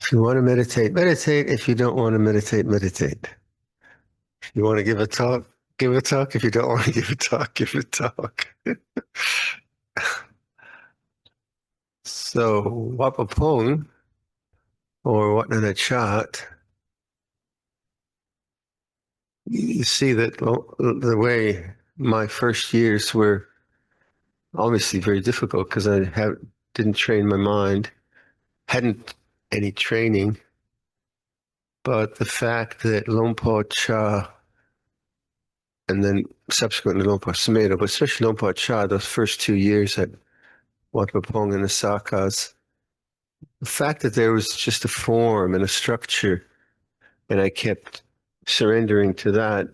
If you want to meditate, meditate. If you don't want to meditate, meditate. If you want to give a talk, give a talk. If you don't want to give a talk, give a talk. So, Wapapong, or Wat Nana Chat, you see that the way my first years were obviously very difficult because didn't train my mind, hadn't any training, but the fact that Luangpor Cha and then subsequently Luangpor Sumedho, but especially Luangpor Cha, those first 2 years at Wat Pong and the Sakas, the fact that there was just a form and a structure, and I kept surrendering to that,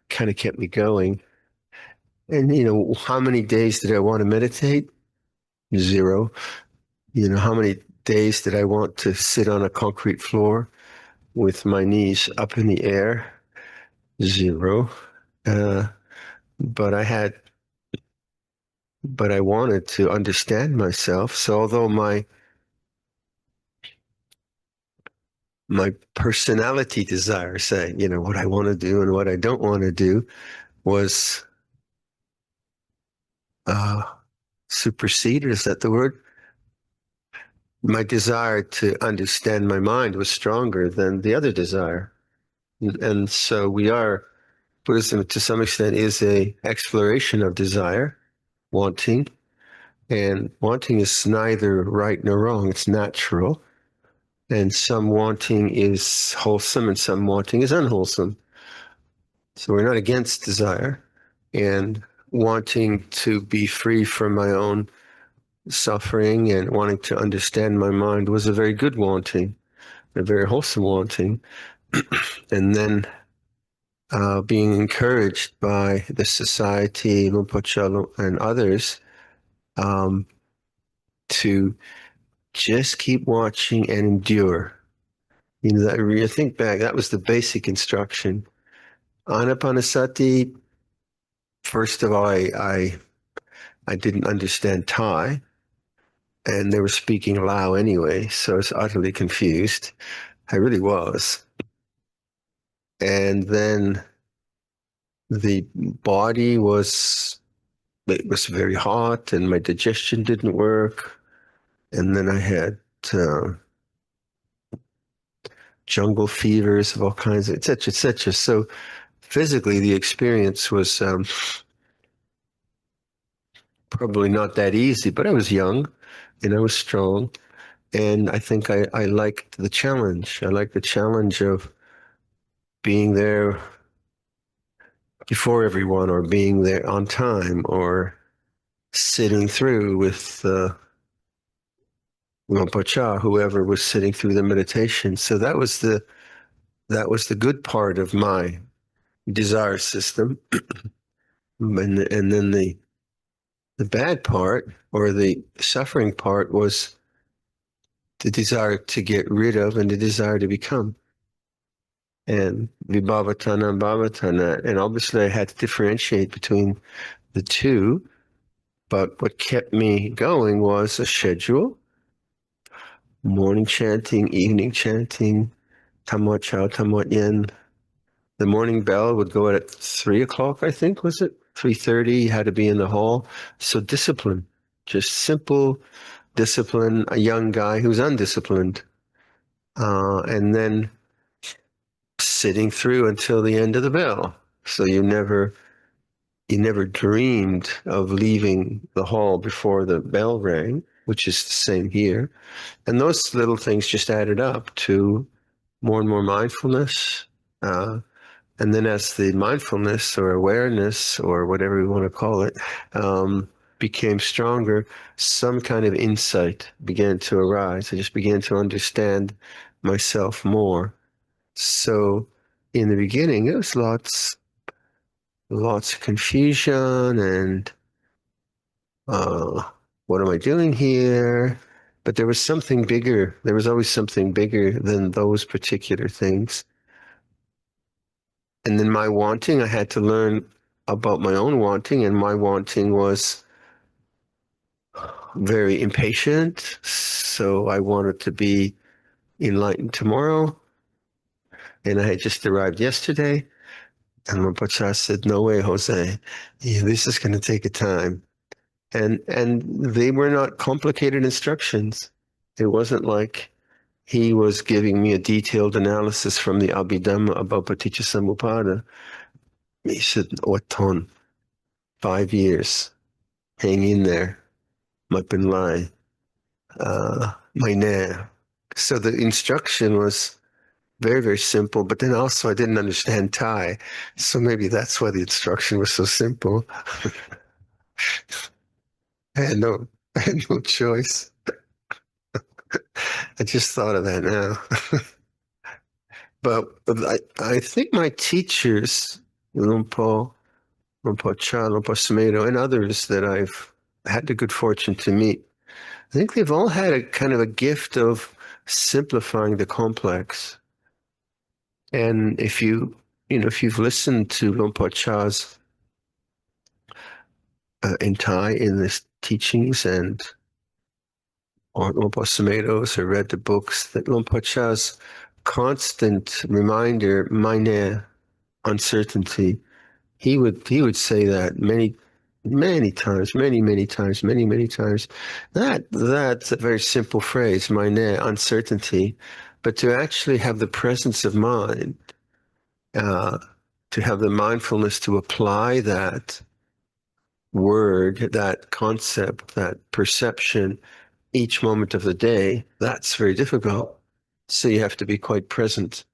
kind of kept me going. And, how many days did I want to meditate? Zero. How many days did I want to sit on a concrete floor with my knees up in the air? Zero. Uh, but I wanted to understand myself. So although my personality desire, saying, what I want to do and what I don't want to do, was uh, superseded. Is that the word? My desire to understand my mind was stronger than the other desire. And so Buddhism to some extent is a exploration of desire, wanting, and wanting is neither right nor wrong. It's natural. And some wanting is wholesome and some wanting is unwholesome. So we're not against desire, and wanting to be free from my own suffering and wanting to understand my mind was a very good wanting, a very wholesome wanting. And then being encouraged by the society, Luangpo and others, to just keep watching and endure. I think back, that was the basic instruction. Anapanasati, first of all, I didn't understand Thai, and they were speaking Lao anyway, so I was utterly confused. I really was. And then the body it was very hot, and my digestion didn't work. And then I had jungle fevers of all kinds, et cetera, et cetera. So physically, the experience was probably not that easy, but I was young and I was strong. And I think I liked the challenge. I liked the challenge of being there before everyone, or being there on time, or sitting through with Rinpoche, whoever was sitting through the meditation. So that was the good part of my desire system. And then the bad part, or the suffering part, was the desire to get rid of and the desire to become. And vibhavatana and bhavatana. And obviously I had to differentiate between the two, but what kept me going was a schedule: morning chanting, evening chanting, Tamwat Chow, Tamwat Yen. The morning bell would go at 3 o'clock, I think, was it? 3:30, you had to be in the hall. So discipline, just simple discipline, a young guy who's undisciplined. And then sitting through until the end of the bell. So you never dreamed of leaving the hall before the bell rang, which is the same here. And those little things just added up to more and more mindfulness. And then as the mindfulness or awareness, or whatever we want to call it, became stronger, some kind of insight began to arise. I just began to understand myself more. So in the beginning, it was lots of confusion and what am I doing here? But there was something bigger. There was always something bigger than those particular things. And then my wanting, I had to learn about my own wanting, and my wanting was very impatient. So I wanted to be enlightened tomorrow. And I had just arrived yesterday. And Rinpoche said, no way, Jose. Yeah, this is going to take a time. And they were not complicated instructions. It wasn't like he was giving me a detailed analysis from the Abhidhamma about Paticca. He said, Oton, 5 years, hang in there, Mapinlai, Mainer. So the instruction was very, very simple, but then also I didn't understand Thai. So maybe that's why the instruction was so simple. I had no choice. I just thought of that now. But I think my teachers, Luangpor, Luangpor Cha, Luangpor Sumedho, and others that I've had the good fortune to meet, I think they've all had a kind of a gift of simplifying the complex. And if you've listened to Luangpor Cha's in Thai in his teachings and or Luangpor Sumedho's or read the books, that Luangpor Cha's constant reminder, meine, uncertainty, he would say that many times, many times, many times. That's a very simple phrase, meine, uncertainty, but to actually have the presence of mind, uh, to have the mindfulness to apply that word, that concept, that perception each moment of the day, that's very difficult. So you have to be quite present.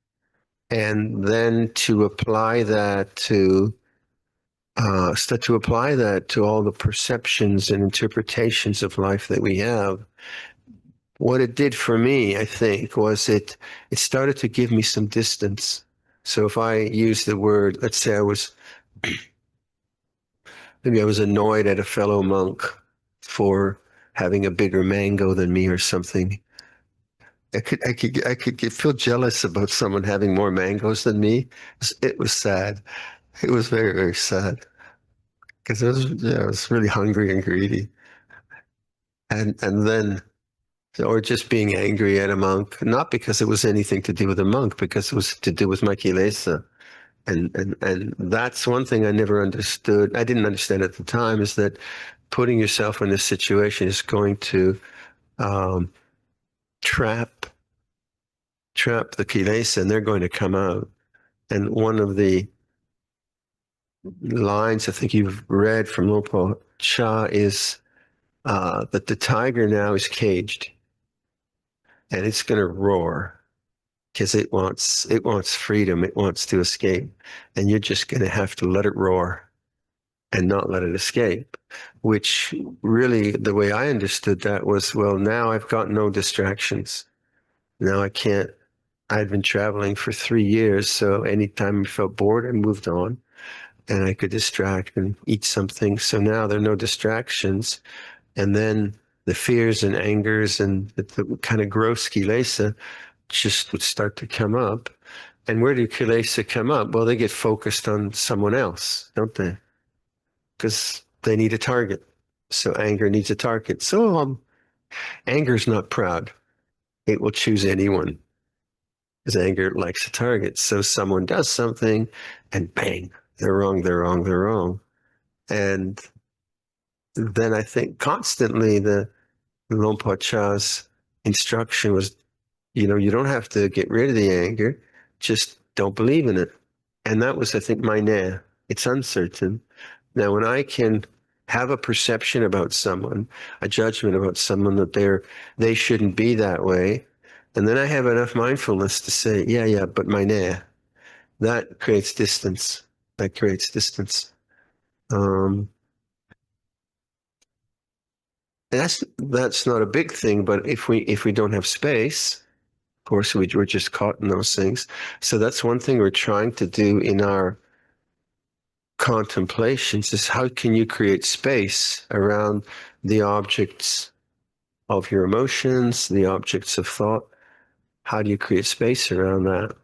And then to apply that to apply that to all the perceptions and interpretations of life that we have. What it did for me, I think, was it started to give me some distance. So if I use the word, let's say maybe I was annoyed at a fellow monk for having a bigger mango than me or something. Feel jealous about someone having more mangoes than me. It was sad. It was very, very sad because I was really hungry and greedy. And then, or just being angry at a monk, not because it was anything to do with the monk, because it was to do with my kilesa. And that's one thing I never understood. I didn't understand at the time, is that putting yourself in this situation is going to um, trap the kilesa, and they're going to come out. And one of the lines I think you've read from Luangpor Cha is that the tiger now is caged, and it's going to roar because it wants freedom, it wants to escape, and you're just going to have to let it roar and not let it escape. Which really, the way I understood that was, well, now I've got no distractions. Now I can't. I'd been traveling for 3 years, so anytime I felt bored, I moved on, and I could distract and eat something. So now there are no distractions, and then the fears and angers and the kind of gross kilesa just would start to come up. And where do kilesa come up? Well, they get focused on someone else, don't they? Because they need a target. So anger needs a target. So anger is not proud. It will choose anyone because anger likes a target. So someone does something and bang, they're wrong, they're wrong, they're wrong. And then I think constantly the Luangpor Cha's instruction was, you don't have to get rid of the anger, just don't believe in it. And that was, I think, my nah. It's uncertain. Now, when I can have a perception about someone, a judgment about someone that they shouldn't be that way, and then I have enough mindfulness to say, yeah, but my nah, that creates distance. That creates distance. Um, that's not a big thing, but if we don't have space, of course, we're just caught in those things. So that's one thing we're trying to do in our contemplations, is how can you create space around the objects of your emotions, the objects of thought? How do you create space around that?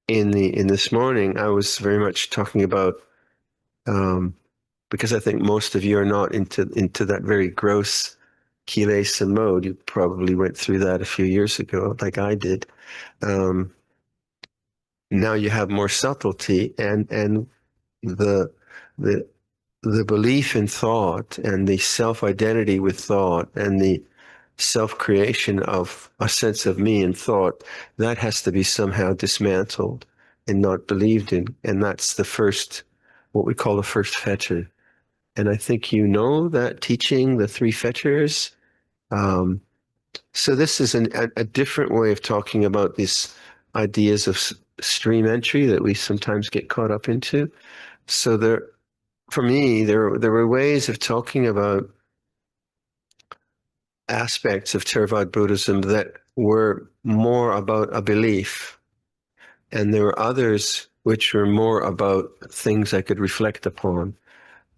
In this morning, I was very much talking about because I think most of you are not into that very gross kilesa mode. You probably went through that a few years ago, like I did. Um, Now you have more subtlety, and the the the belief in thought and the self-identity with thought and the self-creation of a sense of me in thought, that has to be somehow dismantled and not believed in. And that's the first, what we call the first fetter. And I think you know that teaching, the three fetters. Um, so this is a different way of talking about these ideas of stream entry that we sometimes get caught up into. So for me, there were ways of talking about aspects of Theravada Buddhism that were more about a belief, and there were others which were more about things I could reflect upon.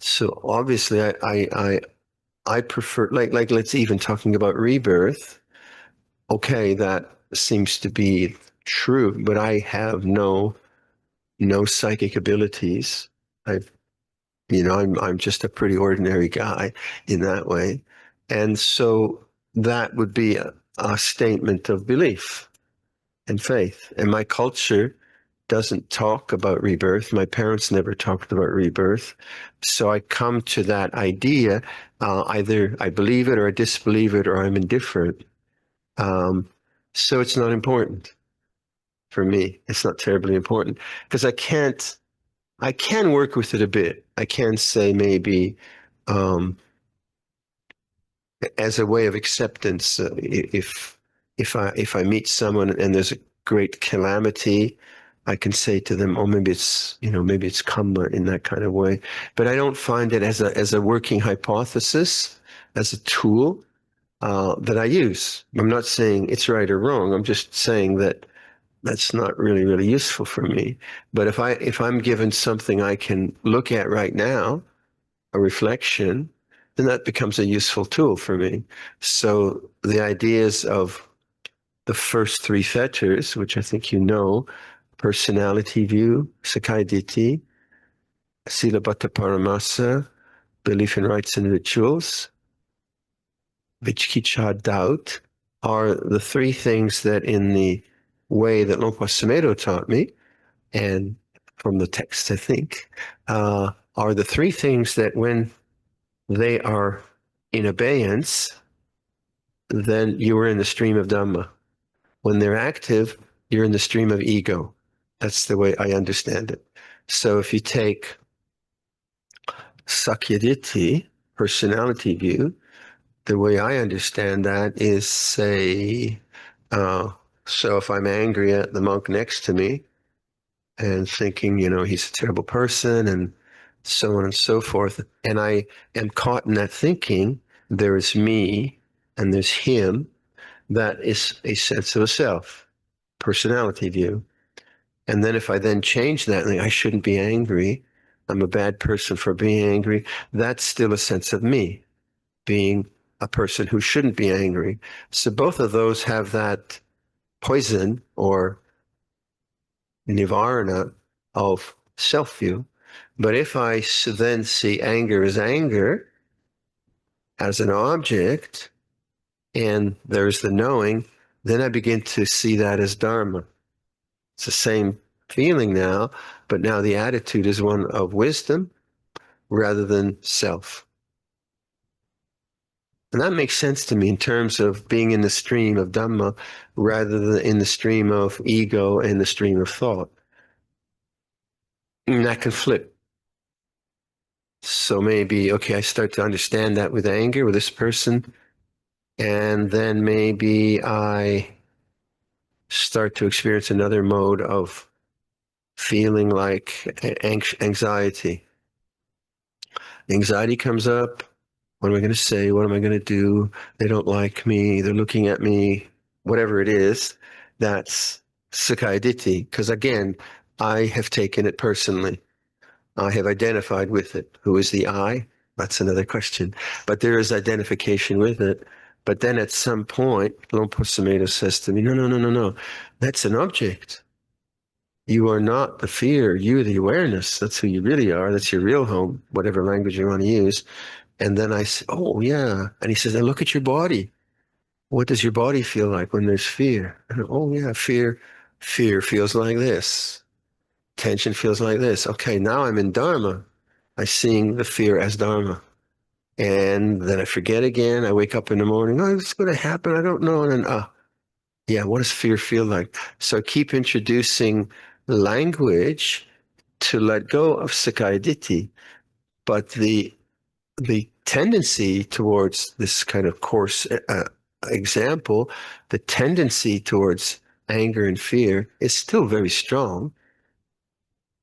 So obviously, I prefer, like let's even talking about rebirth. Okay, that seems to be true, but I have no psychic abilities. I've I'm just a pretty ordinary guy in that way. And so that would be a statement of belief and faith. And my culture doesn't talk about rebirth. My parents never talked about rebirth. So I come to that idea, either I believe it or I disbelieve it or I'm indifferent. Um, so it's not important for me. It's not terribly important because I can work with it a bit. I can say maybe um, as a way of acceptance. If I meet someone and there's a great calamity, I can say to them, "Oh, maybe it's karma in that kind of way." But I don't find it as a working hypothesis, as a tool that I use. I'm not saying it's right or wrong. I'm just saying that that's not really useful for me. But if I'm given something I can look at right now, a reflection, then that becomes a useful tool for me. So the ideas of the first three fetters, which I think you know, personality view, Sakkaya Ditthi, Silabbata Paramasa, belief in rites and rituals, Vicikicca, doubt, are the three things that in the way that Luangpor Sumedho taught me, and from the text, I think, are the three things that when they are in abeyance, then you are in the stream of Dhamma. When they're active, you're in the stream of ego. That's the way I understand it. So if you take Sakyaditi, personality view, the way I understand that is say, so if I'm angry at the monk next to me and thinking, he's a terrible person and so on and so forth, and I am caught in that thinking, there is me and there's him, that is a sense of a self, personality view. And then if I then change that and think, I shouldn't be angry, I'm a bad person for being angry, that's still a sense of me, being a person who shouldn't be angry. So both of those have that poison or nivarana of self-view. But if I then see anger as an object, and there's the knowing, then I begin to see that as dharma. It's the same feeling now, but now the attitude is one of wisdom rather than self. And that makes sense to me in terms of being in the stream of Dhamma rather than in the stream of ego and the stream of thought. And that can flip. So maybe, okay, I start to understand that with anger with this person, and then maybe I start to experience another mode of feeling like anxiety. Anxiety comes up. What am I going to say? What am I going to do? They don't like me. They're looking at me. Whatever it is, that's Sakkaya Ditthi. Because again, I have taken it personally. I have identified with it. Who is the I? That's another question. But there is identification with it. But then at some point, Luangpor Sumedho says to me, no. That's an object. You are not the fear. You're the awareness. That's who you really are. That's your real home, whatever language you want to use. And then I said, oh, yeah. And he says, now look at your body. What does your body feel like when there's fear? And, oh, yeah, fear feels like this. Tension feels like this. Okay, now I'm in Dharma. I'm seeing the fear as Dharma. And then I forget again. I wake up in the morning. Oh, it's going to happen. I don't know. And then, yeah, what does fear feel like? So I keep introducing language to let go of Sakkaya Ditthi. But the tendency towards this kind of coarse example, the tendency towards anger and fear is still very strong.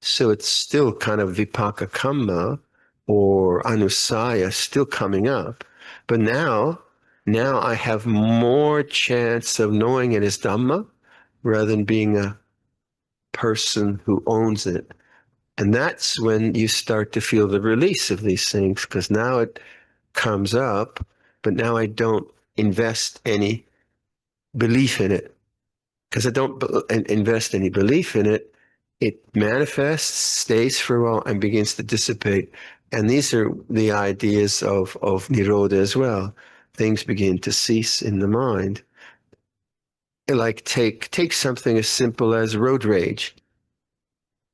So it's still kind of vipaka kamma or anusaya still coming up. But now I have more chance of knowing it as Dhamma rather than being a person who owns it. And that's when you start to feel the release of these things, because now it comes up, but now I don't invest any belief in it. Because I don't invest any belief in it, it manifests, stays for a while, and begins to dissipate. And these are the ideas of Nirodha as well. Things begin to cease in the mind. Like take something as simple as road rage.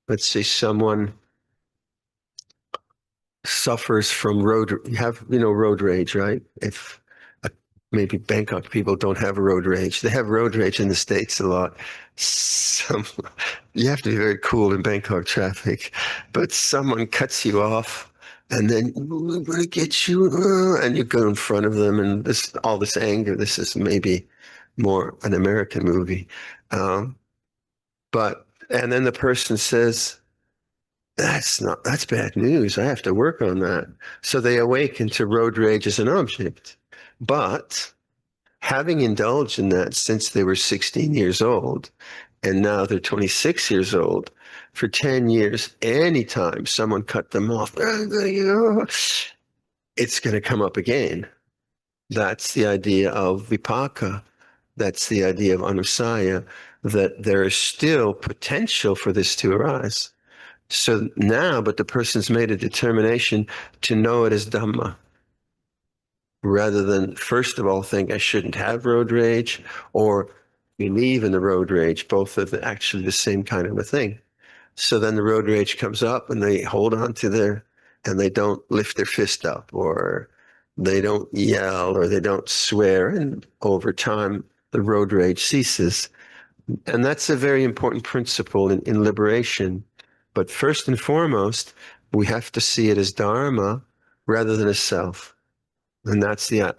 Let's say someone suffers from road rage, right? If maybe Bangkok people don't have road rage. They have road rage in the States a lot. Some, you have to be very cool in Bangkok traffic, but someone cuts you off and then we're going to get you, and you go in front of them and all this anger. This is maybe more an American movie. Um, and then the person says, that's bad news. I have to work on that. So they awaken to road rage as an object. But having indulged in that since they were 16 years old, and now they're 26 years old, for 10 years, anytime someone cut them off, it's going to come up again. That's the idea of vipaka. That's the idea of anusaya, that there is still potential for this to arise. So now, but the person's made a determination to know it as Dhamma, rather than first of all think I shouldn't have road rage or believe in the road rage. Both are actually the same kind of a thing. So then the road rage comes up and they hold on to and they don't lift their fist up, or they don't yell, or they don't swear. And over time, the road rage ceases. And that's a very important principle in liberation. But first and foremost, we have to see it as Dharma rather than as self. And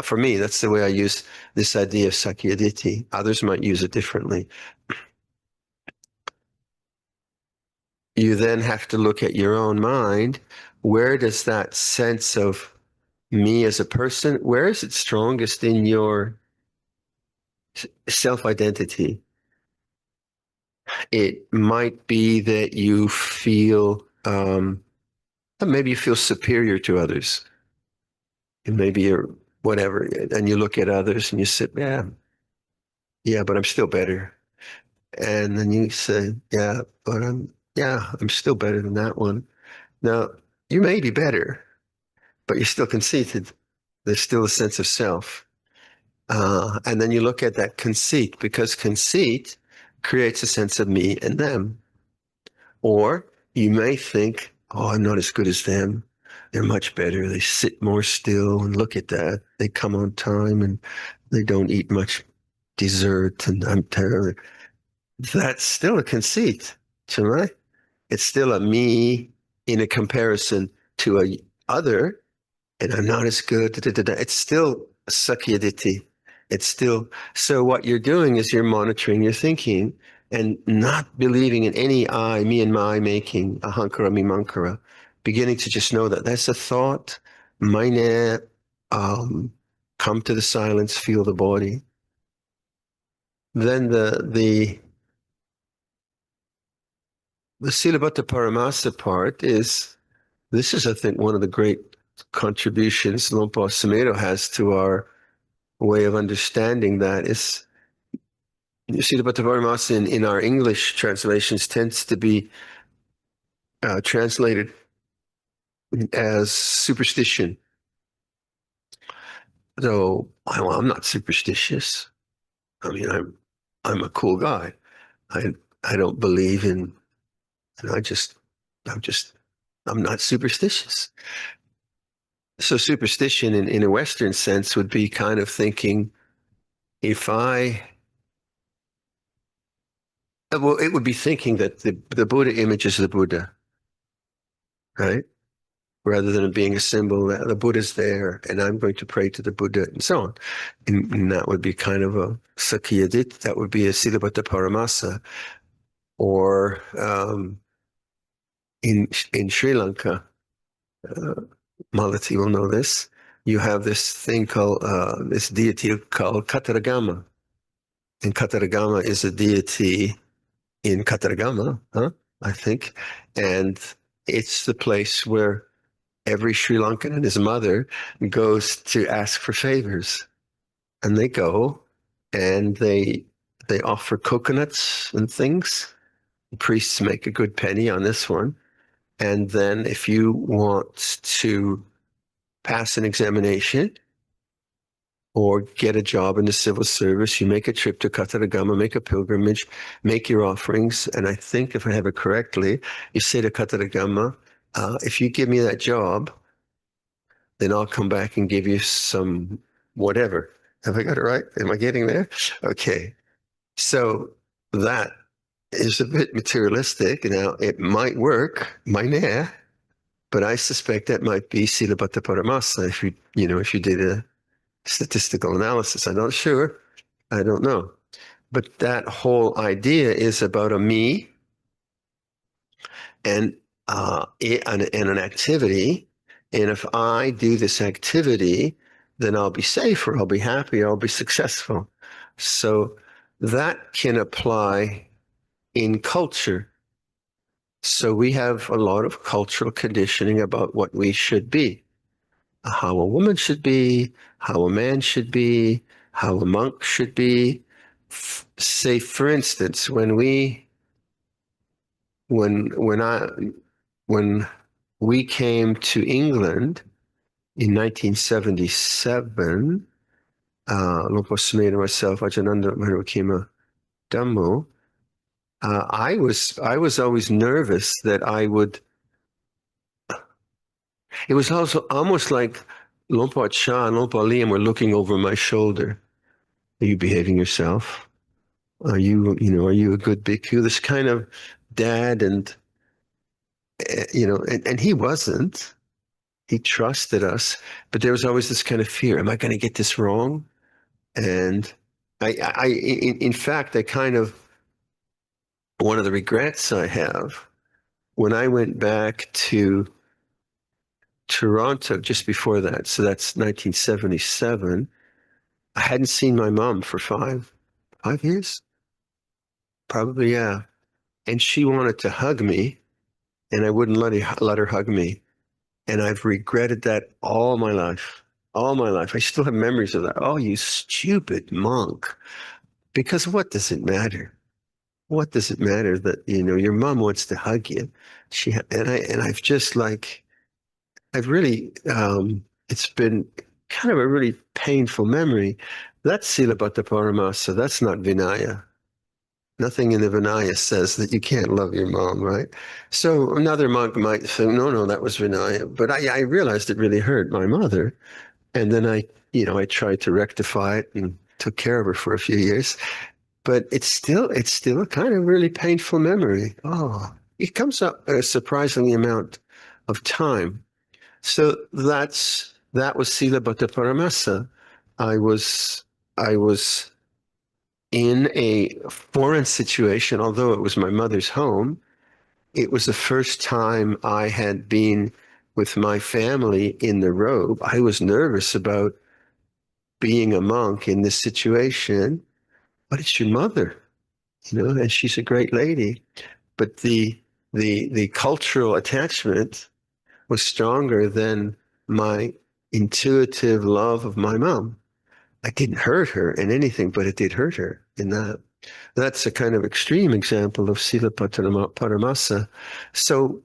for me, that's the way I use this idea of Sakkaya Ditthi. Others might use it differently. You then have to look at your own mind. Where does that sense of me as a person, where is it strongest in your self-identity? It might be that you feel, maybe you feel superior to others. And maybe you're whatever, and you look at others and you say, yeah, but I'm still better. And then you say, I'm still better than that one. Now, you may be better, but you're still conceited. There's still a sense of self. And then you look at that conceit, because conceit creates a sense of me and them. Or you may think, oh, I'm not as good as them. They're much better. They sit more still, and look at that. They come on time and they don't eat much dessert, and I'm terrible. That's still a conceit, right? It's still a me in a comparison to a other, and I'm not as good. Da, da, da, da. It's still Sakkaya Ditthi. It's still, so what you're doing is you're monitoring your thinking and not believing in any I, me and my making, ahankara, mimankara, beginning to just know that that's a thought, meine, come to the silence, feel the body. Then the Silabhata Paramasa part is, this is, I think, one of the great contributions Luangpor Sumedho has to our way of understanding that is, you see, the Bhattavaramasa in our English translations tends to be translated as superstition. So I'm not superstitious. I mean, I'm a cool guy. I I don't believe in, and I'm just I'm not superstitious. So superstition in a Western sense would be kind of thinking if I well, it would be thinking that the Buddha image is the Buddha, right? Rather than it being a symbol that the Buddha's there and I'm going to pray to the Buddha and so on. And that would be kind of a Sakyadit, that would be a Silabbata Paramasa. Or in Sri Lanka, uh, Malati will know this, you have this thing called, this deity called Kataragama. And Kataragama is a deity in Kataragama, huh? I think. And it's the place where every Sri Lankan and his mother goes to ask for favors. And they go and they offer coconuts and things. The priests make a good penny on this one. And then if you want to pass an examination or get a job in the civil service, you make a trip to Kataragama, make a pilgrimage, make your offerings. And I think if I have it correctly, you say to Kataragama, if you give me that job, then I'll come back and give you some whatever. Have I got it right? Am I getting there? Okay. So that is a bit materialistic. Now, it might work, might not, but I suspect that might be Silabbata Paramasa if you did a statistical analysis. I'm not sure. I don't know. But that whole idea is about a me and an activity. And if I do this activity, then I'll be safe, or I'll be happy, or I'll be successful. So that can apply in culture. So we have a lot of cultural conditioning about what we should be, how a woman should be, how a man should be, how a monk should be. Say, for instance, when I when we came to England in 1977, Luangpor Sumedho and myself, Ajananda Viradhammo, I was always nervous that I would. It was also almost like Luangpor Cha and Luangpor Liam were looking over my shoulder. Are you behaving yourself? Are you a good bhikkhu? This kind of dad and he wasn't. He trusted us, but there was always this kind of fear. Am I going to get this wrong? And in fact, I kind of, one of the regrets I have when I went back to Toronto just before that, so that's 1977, I hadn't seen my mom for 5 years, probably, yeah. And she wanted to hug me, and I wouldn't let her hug me. And I've regretted that all my life. All my life. I still have memories of that. Oh, you stupid monk. Because what does it matter? What does it matter that, your mom wants to hug you? I've just like, I've really, it's been kind of a really painful memory. That's Silabbata Paramasa. That's not Vinaya. Nothing in the Vinaya says that you can't love your mom, right? So another monk might say, no, no, that was Vinaya. But I realized it really hurt my mother. And then I tried to rectify it and took care of her for a few years. But it's still a kind of really painful memory. Oh, it comes up a surprisingly amount of time. So that was Silabbata Paramasa. I was I was in a foreign situation, although it was my mother's home. It was the first time I had been with my family in the robe. I was nervous about being a monk in this situation, but it's your mother, and she's a great lady. But the cultural attachment was stronger than my intuitive love of my mom. I didn't hurt her in anything, but it did hurt her in that. That's a kind of extreme example of Sila Paramasa. So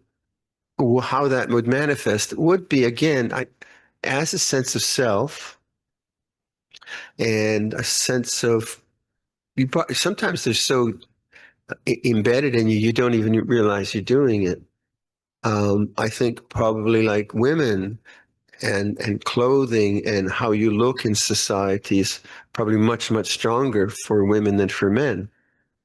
how that would manifest would be, again, as a sense of self, and a sense of sometimes they're so embedded in you, you don't even realize you're doing it. I think probably like women and clothing and how you look in society is probably much, much stronger for women than for men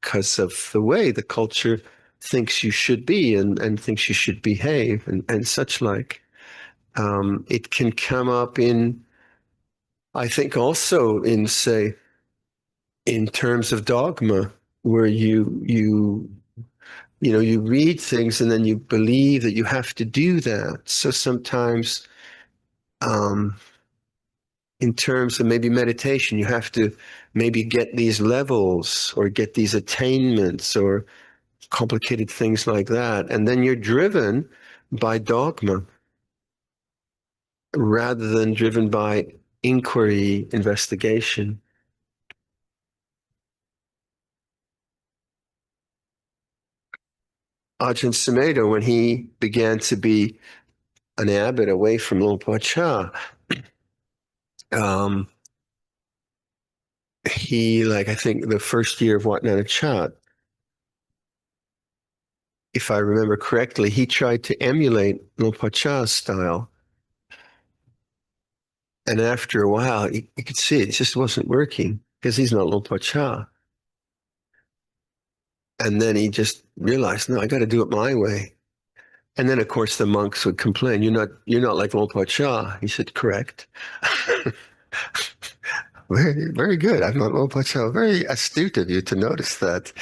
because of the way the culture thinks you should be and thinks you should behave and such like. It can come up in, I think, also in, say, in terms of dogma, where you read things and then you believe that you have to do that. So sometimes, um, in terms of maybe meditation, you have to maybe get these levels or get these attainments or complicated things like that. And then you're driven by dogma rather than driven by inquiry, investigation. Ajahn Sumedho, when he began to be an abbot away from Luangpor Cha, um, he, like, I think the first year of Wat Nanachat, if I remember correctly, he tried to emulate Luangpor Cha's style. And after a while, you could see it just wasn't working because he's not Luangpor Cha. And then he just realized, no, I got to do it my way. And then, of course, the monks would complain, you're not like Luangpor Cha. He said, correct. Very, very good. I'm not Luangpor Cha. Very astute of you to notice that.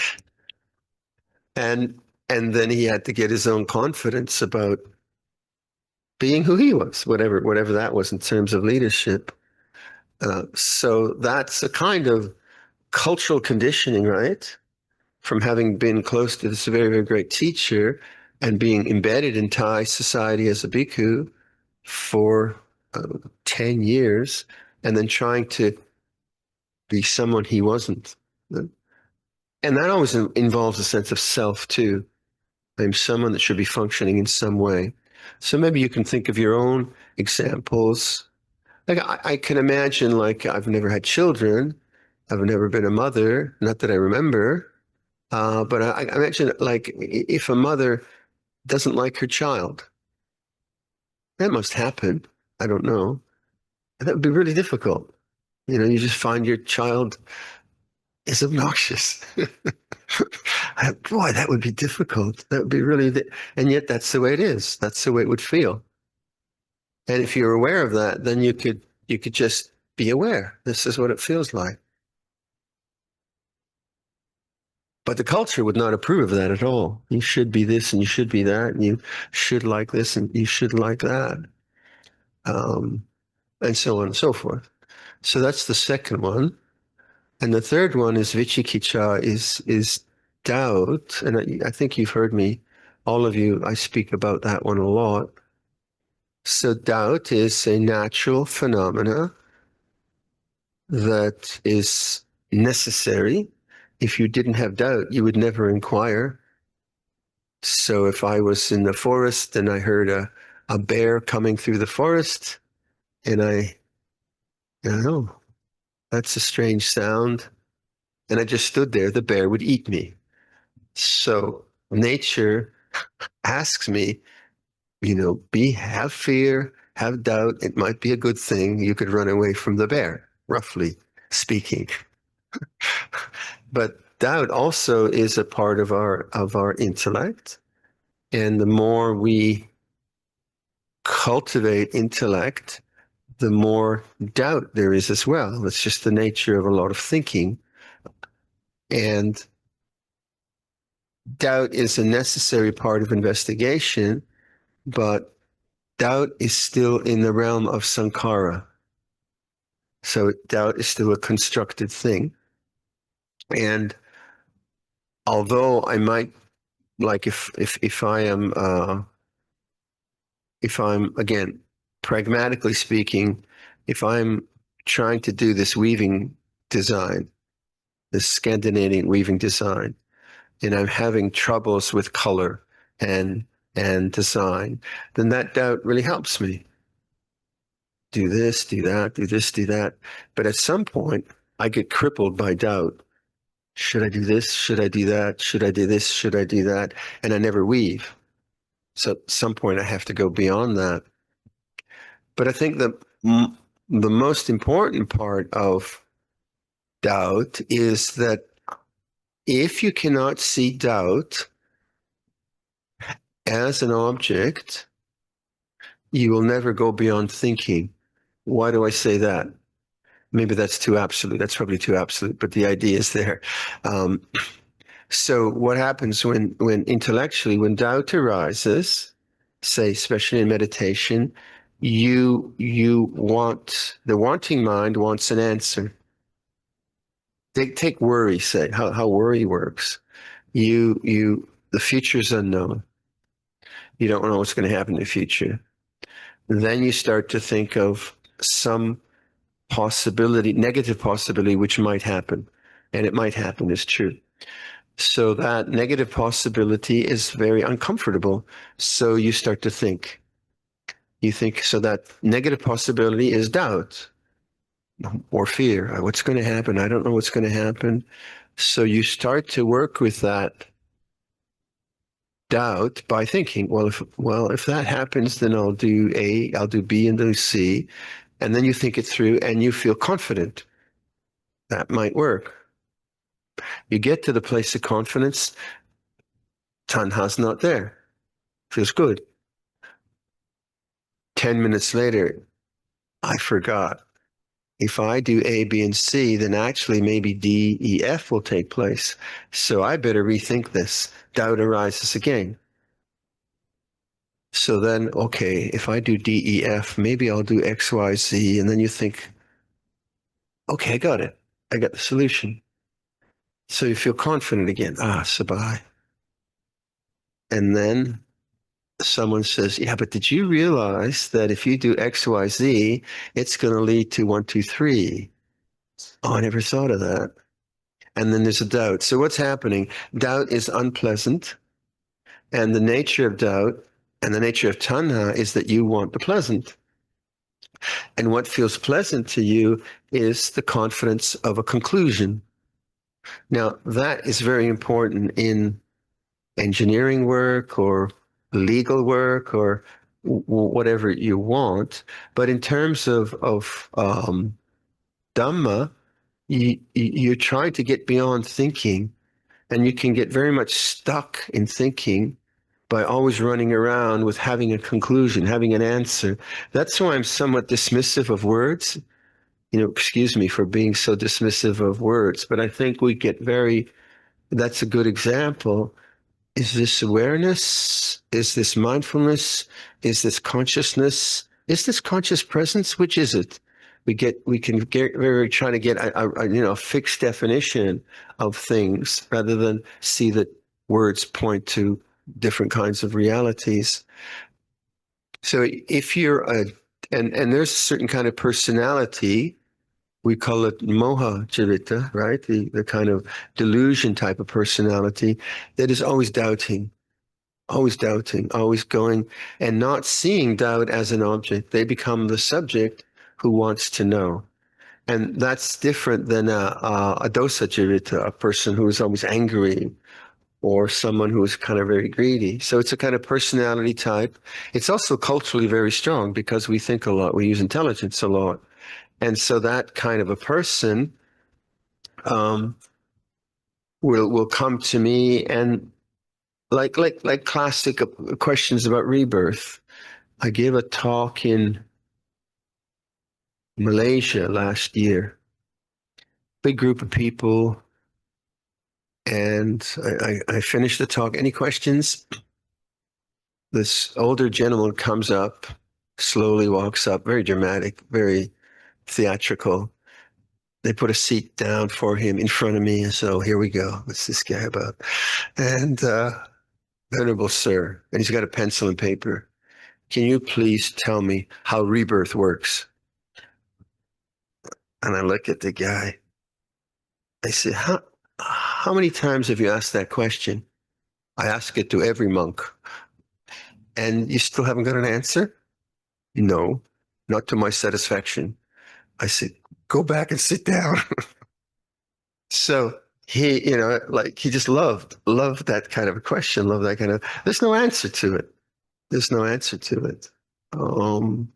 And and then he had to get his own confidence about being who he was, whatever that was in terms of leadership. So that's a kind of cultural conditioning, right? From having been close to this very, very great teacher and being embedded in Thai society as a bhikkhu for 10 years, and then trying to be someone he wasn't. And that always involves a sense of self, too. I'm someone that should be functioning in some way. So maybe you can think of your own examples. Like I can imagine, like, I've never had children. I've never been a mother, not that I remember. But I imagine, like, if a mother doesn't like her child, that must happen. I don't know. That would be really difficult. You just find your child is obnoxious. Boy, that would be difficult. That would be really, and yet that's the way it is. That's the way it would feel. And if you're aware of that, then you could just be aware. This is what it feels like. But the culture would not approve of that at all. You should be this and you should be that, and you should like this and you should like that, um, and so on and so forth. So that's the second one. And the third one is Vichikicha, is doubt. And I think you've heard me, all of you, I speak about that one a lot. So doubt is a natural phenomena that is necessary. If you didn't have doubt, you would never inquire. So if I was in the forest and I heard a bear coming through the forest, and I don't know, that's a strange sound, and I just stood there, the bear would eat me. So nature asks me, have fear, have doubt. It might be a good thing. You could run away from the bear, roughly speaking. But doubt also is a part of our intellect. And the more we cultivate intellect, the more doubt there is as well. That's just the nature of a lot of thinking. And doubt is a necessary part of investigation, but doubt is still in the realm of sankhara. So doubt is still a constructed thing. And although I might, like, if I'm again, pragmatically speaking, if I'm trying to do this weaving design, this Scandinavian weaving design, and I'm having troubles with color and design, then that doubt really helps me. do this, do that, do this, do that. But at some point, I get crippled by doubt. Should I do this? Should I do that? Should I do this? Should I do that? And I never weave. So at some point, I have to go beyond that. But I think the most important part of doubt is that if you cannot see doubt as an object, you will never go beyond thinking. Why do I say that? Maybe that's too absolute. That's probably too absolute, but the idea is there. So what happens when intellectually, when doubt arises, say, especially in meditation, you want, the wanting mind wants an answer. Take worry, say, how worry works. The future is unknown. You don't know what's going to happen in the future. Then you start to think of some possibility, negative possibility, which might happen. And it might happen, is true. So that negative possibility is very uncomfortable. So you start to think. You think, so that negative possibility is doubt or fear. What's going to happen? I don't know what's going to happen. So you start to work with that doubt by thinking, if that happens, then I'll do A, I'll do B, and do C. And then you think it through and you feel confident. That might work. You get to the place of confidence, tanha's not there. Feels good. 10 minutes later, I forgot. If I do A, B, and C, then actually maybe D, E, F will take place. So I better rethink this. Doubt arises again. So then, okay, if I do D, E, F, maybe I'll do X, Y, Z. And then you think, okay, I got it. I got the solution. So you feel confident again. Sabai. And then someone says, yeah, but did you realize that if you do X, Y, Z, it's going to lead to 1, 2, 3? Oh, I never thought of that. And then there's a doubt. So what's happening? Doubt is unpleasant. And the nature of doubt and the nature of tanha is that you want the pleasant. And what feels pleasant to you is the confidence of a conclusion. Now, that is very important in engineering work or legal work or whatever you want. But in terms of Dhamma, you're trying to get beyond thinking, and you can get very much stuck in thinking by always running around with having a conclusion, having an answer. That's why I'm somewhat dismissive of words. Excuse me for being so dismissive of words, but I think we get that's a good example. Is this awareness? Is this mindfulness? Is this consciousness? Is this conscious presence? Which is it? We can get very trying to get a fixed definition of things rather than see that words point to different kinds of realities. So if you're and there's a certain kind of personality, we call it moha jirita, right? The kind of delusion type of personality that is always doubting, always going and not seeing doubt as an object. They become the subject who wants to know. And that's different than a dosa jirita, a person who is always angry, or someone who is kind of very greedy. So it's a kind of personality type. It's also culturally very strong because we think a lot, we use intelligence a lot. And so that kind of a person will come to me and like classic questions about rebirth. I gave a talk in Malaysia last year, big group of people, and I finished the talk. Any questions? This older gentleman comes up, slowly walks up, very dramatic, very theatrical. They put a seat down for him in front of me, and so here we go. What's this guy about? And Venerable Sir, and he's got a pencil and paper. Can you please tell me how rebirth works? And I look at the guy. I said, how many times have you asked that question? I ask it to every monk. And you still haven't got an answer? No. not to my satisfaction. I said, go back and sit down. So he, like he just loved that kind of a question, loved that kind of, there's no answer to it. There's no answer to it. Um,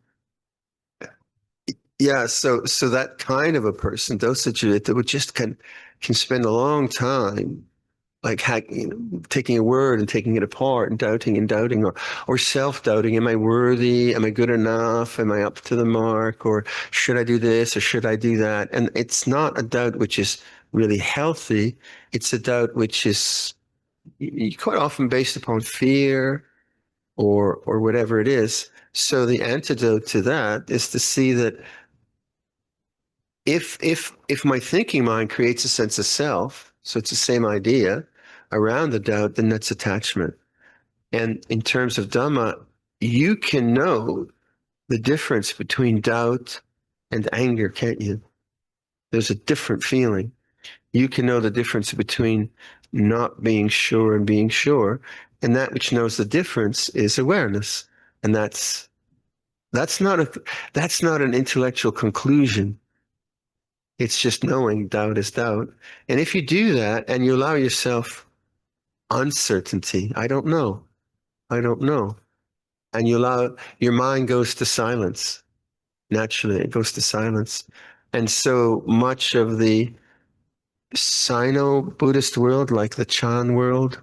yeah, so that kind of a person, those situated, would just can spend a long time like taking a word and taking it apart and doubting, or self-doubting. Am I worthy? Am I good enough? Am I up to the mark? Or should I do this or should I do that? And it's not a doubt which is really healthy. It's a doubt which is quite often based upon fear or whatever it is. So the antidote to that is to see that if my thinking mind creates a sense of self, so it's the same idea around the doubt, then that's attachment. And in terms of Dhamma, you can know the difference between doubt and anger, can't you? There's a different feeling. You can know the difference between not being sure and being sure, and that which knows the difference is awareness. And that's not an intellectual conclusion. It's just knowing doubt is doubt. And if you do that and you allow yourself uncertainty, I don't know, and you allow your mind goes to silence. Naturally, it goes to silence. And so much of the Sino-Buddhist world, like the Chan world,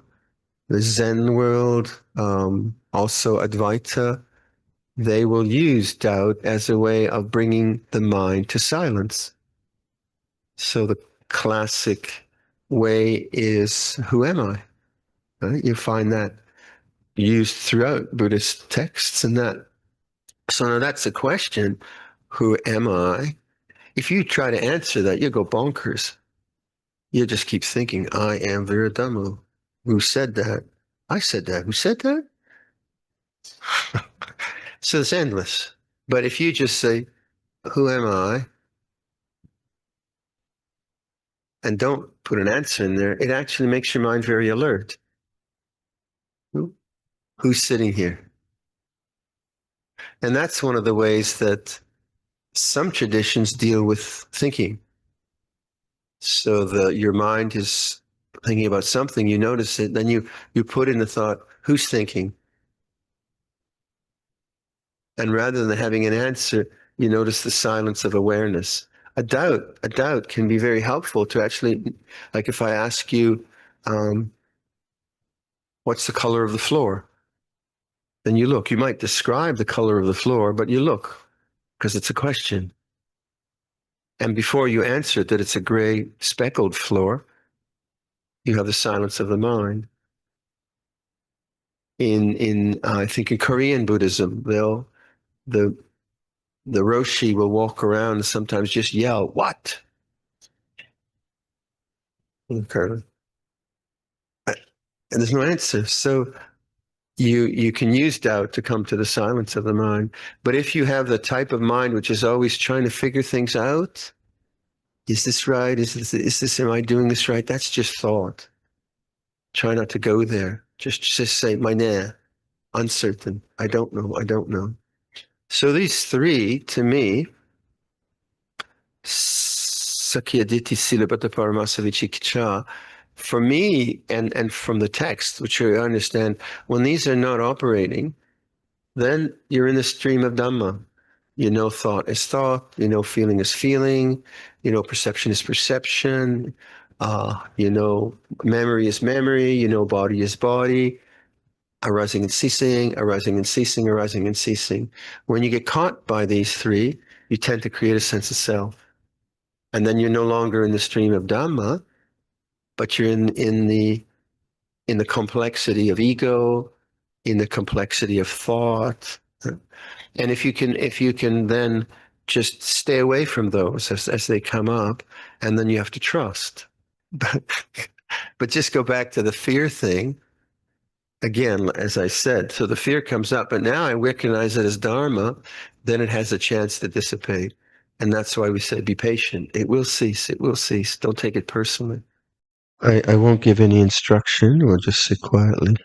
the Zen world, also Advaita, they will use doubt as a way of bringing the mind to silence. So the classic way is, who am I? Right? You find that used throughout Buddhist texts and that. So now that's a question, who am I? If you try to answer that, you go bonkers. You just keep thinking, I am Viradhammo. Who said that? I said that. Who said that? So it's endless. But if you just say, who am I? And don't put an answer in there, it actually makes your mind very alert. Who's sitting here? And that's one of the ways that some traditions deal with thinking. So your mind is thinking about something, you notice it, then you put in the thought, who's thinking? And rather than having an answer, you notice the silence of awareness. A doubt can be very helpful to actually, like if I ask you, what's the color of the floor? Then you look. You might describe the color of the floor, but you look because it's a question. And before you answer that it's a gray speckled floor, you have the silence of the mind. I think in Korean Buddhism, the Roshi will walk around and sometimes just yell, "What?" Okay. And there's no answer. So you can use doubt to come to the silence of the mind. But if you have the type of mind which is always trying to figure things out, is this right? Is this, am I doing this right? That's just thought. Try not to go there. Just say, "Meine," uncertain. I don't know. So these three, to me, Sakyaditi Silabhata Paramasavichikcha, for me, and from the text, which I understand, when these are not operating, then you're in the stream of Dhamma. You know thought is thought, you know feeling is feeling, you know perception is perception, you know memory is memory, you know body is body, arising and ceasing, arising and ceasing, arising and ceasing. When you get caught by these three, you tend to create a sense of self. And then you're no longer in the stream of Dhamma, but you're in the complexity of ego, in the complexity of thought. And if you can then just stay away from those as they come up, and then you have to trust. But just go back to the fear thing again, as I said. So the fear comes up, but now I recognize it as Dharma, then it has a chance to dissipate. And that's why we say be patient. It will cease. It will cease. Don't take it personally. I won't give any instruction. We'll just sit quietly.